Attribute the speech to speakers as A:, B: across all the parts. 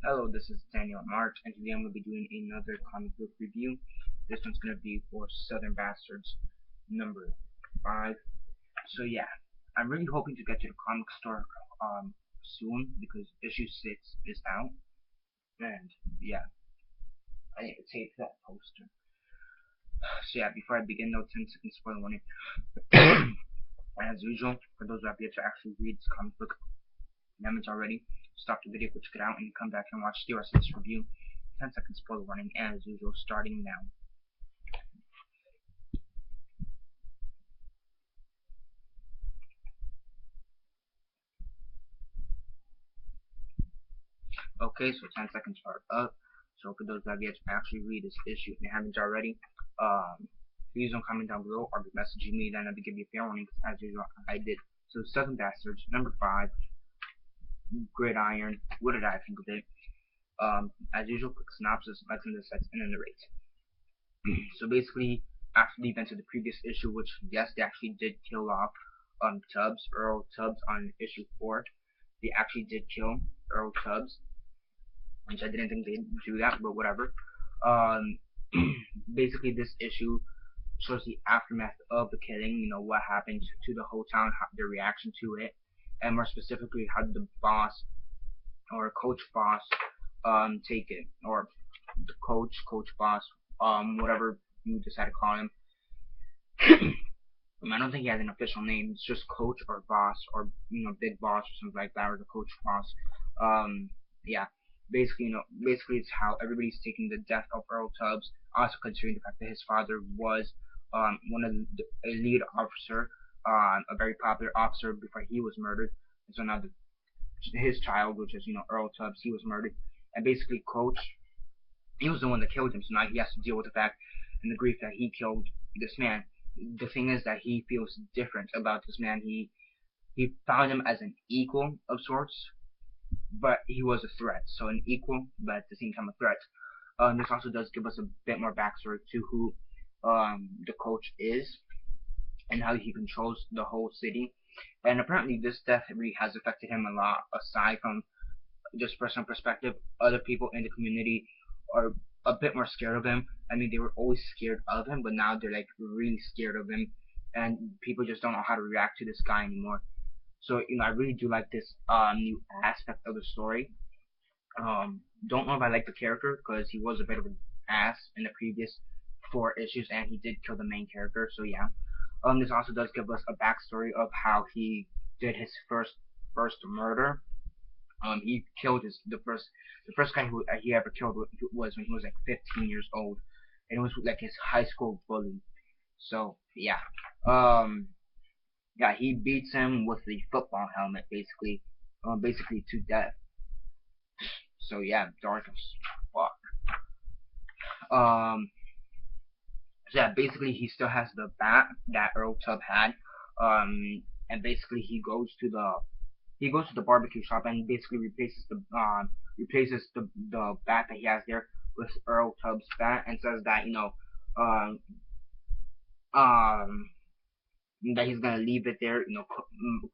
A: Hello, this is Daniel Mart, and today I'm going to be doing another comic book review. This one's going to be for Southern Bastards number 5. So yeah, I'm really hoping to get to the comic store soon because issue 6 is out. And yeah, I need to tape that poster. So yeah, before I begin, no 10-second spoiler warning. As usual, for those who have yet to actually read this comic book, haven't already, stop the video, go check it out, and come back and watch the rest of this review. 10-second spoiler warning, as usual, starting now. Okay, so 10 seconds are up. So for those that have yet to actually read this issue and haven't already, please don't comment down below or be messaging me. Then I'll be giving you a fair warning, as usual, I did. So Southern Bastards, number 5, Gridiron. What did I think of it? As usual, quick synopsis, likes and dislikes, and then narrate. So basically, after the events of the previous issue, which yes, they actually did kill off Earl Tubbs on issue 4. They actually did kill Earl Tubbs, which I didn't think they'd do that, but whatever. Um, basically, this issue shows the aftermath of the killing. You know what happened to the whole town, their reaction to it, and more specifically, how did the boss or coach boss take it, or the coach boss, whatever you decide to call him. I don't think he has an official name. It's just coach or boss or big boss or something like that, or the coach boss. Yeah. Basically it's how everybody's taking the death of Earl Tubbs, also considering the fact that his father was one of a lead officer, a very popular officer before he was murdered. And so now his child, which is Earl Tubbs, he was murdered, and basically Coach, he was the one that killed him. So now he has to deal with the fact and the grief that he killed this man. The thing is that he feels different about this man. He found him as an equal of sorts, but he was a threat. So an equal, but at the same time a threat. This also does give us a bit more backstory to who the coach is and how he controls the whole city. And apparently, this death really has affected him a lot. Aside from just personal perspective, other people in the community are a bit more scared of him. I mean, they were always scared of him, but now they're like really scared of him, and people just don't know how to react to this guy anymore. So I really do like this new aspect of the story. Don't know if I like the character because he was a bit of an ass in the previous 4 issues, and he did kill the main character. So yeah. This also does give us a backstory of how he did his first murder. He killed the first guy who he ever killed was when he was like 15 years old, and it was like his high school bully. So yeah, um, yeah, he beats him with the football helmet, basically to death. So yeah, dark as fuck. Um, so yeah, basically he still has the bat that Earl Tubb had. And basically he goes to the barbecue shop and basically replaces the bat that he has there with Earl Tubbs' bat, and says that um um that he's gonna leave it there,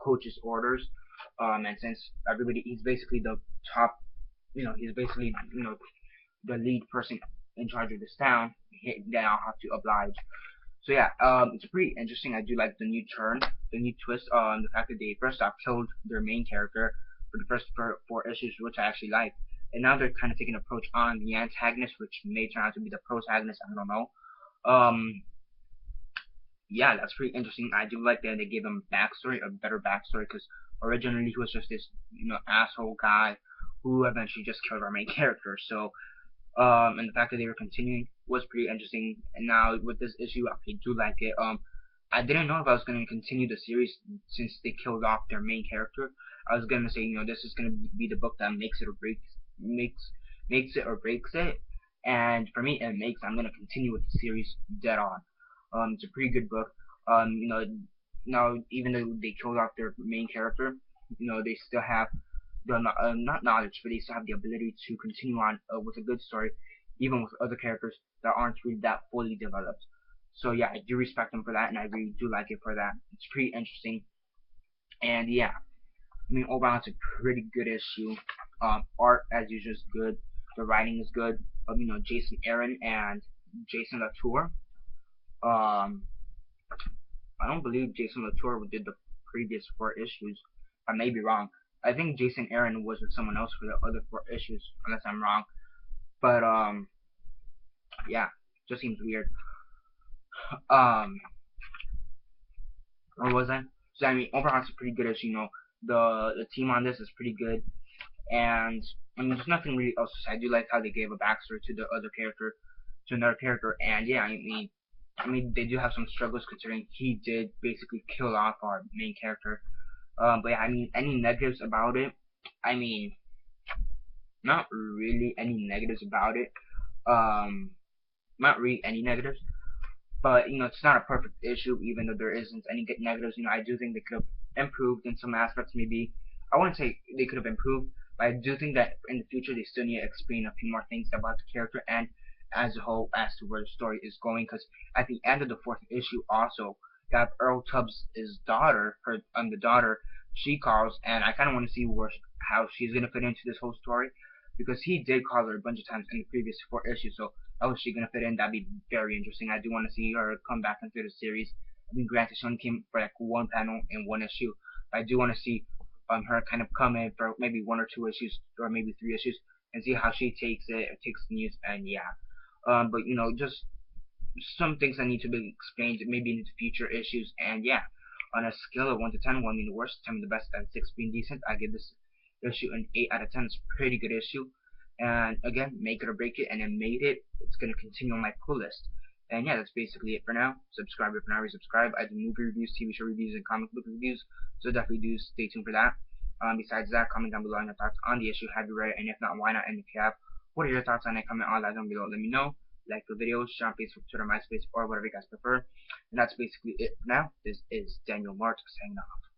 A: coach's orders. And since he's basically the top, he's basically the lead person in charge of this town, then I'll have to oblige. So yeah, it's pretty interesting. I do like the new turn, the new twist on the fact that they first off killed their main character for the first 4 issues, which I actually like, and now they're kind of taking an approach on the antagonist, which may turn out to be the protagonist. I don't know. Yeah, that's pretty interesting. I do like that they gave him backstory, a better backstory, because originally he was just this asshole guy who eventually just killed our main character. So and the fact that they were continuing was pretty interesting. And now with this issue, I do like it. I didn't know if I was going to continue the series since they killed off their main character. I was going to say, this is going to be the book that makes it or breaks it. And for me, it makes. I'm going to continue with the series dead on. It's a pretty good book. Now even though they killed off their main character, they still have the not knowledge, but they still have the ability to continue on with a good story, even with other characters that aren't really that fully developed. So yeah, I do respect them for that, and I really do like it for that. It's pretty interesting, and yeah. I mean, overall, it's a pretty good issue. Art, as usual, is good. The writing is good. Jason Aaron and Jason Latour. Um, I don't believe Jason Latour did the previous 4 issues. I may be wrong. I think Jason Aaron was with someone else for the other 4 issues, unless I'm wrong. But yeah, just seems weird. Um, or was I? So I mean, overall, it's a pretty good issue. The team on this is pretty good, and I mean, there's nothing really else to say. I do like how they gave a backstory to the other character, to another character, and yeah, I mean, they do have some struggles considering he did basically kill off our main character. But yeah, I mean, any negatives about it? I mean, not really any negatives about it. Um, not really any negatives. But it's not a perfect issue, even though there isn't any negatives. I do think they could have improved in some aspects. Maybe I wouldn't say they could have improved, but I do think that in the future they still need to explain a few more things about the character and as a whole as to where the story is going. Because at the end of the 4th issue, also you have Earl Tubbs' daughter, the daughter she calls, and I kind of want to see how she's gonna fit into this whole story because he did call her a bunch of times in the previous 4 issues. So how is she gonna fit in? That'd be very interesting. I do want to see her come back into the series. I mean, granted, she only came for like 1 panel in 1 issue, but I do want to see her kind of come in for maybe 1 or 2 issues or maybe 3 issues and see how she takes it, takes the news, and yeah. But just some things that need to be explained maybe in the future issues, and yeah. On a scale of 1 to 10, 1 being the worst, 10 being the best, and 6 being decent, I give this issue an 8 out of 10. It's a pretty good issue. And again, make it or break it, and it made it. It's going to continue on my pull list. And yeah, that's basically it for now. Subscribe if you're not already subscribed. I do movie reviews, TV show reviews, and comic book reviews, so definitely do stay tuned for that. Besides that, comment down below on your thoughts on the issue. Have you read it? And if not, why not? And if you have, what are your thoughts on it? Comment all that down below. Let me know. Like the videos, share on Facebook, Twitter, MySpace, or whatever you guys prefer. And that's basically it for now. This is Daniel Mart signing off.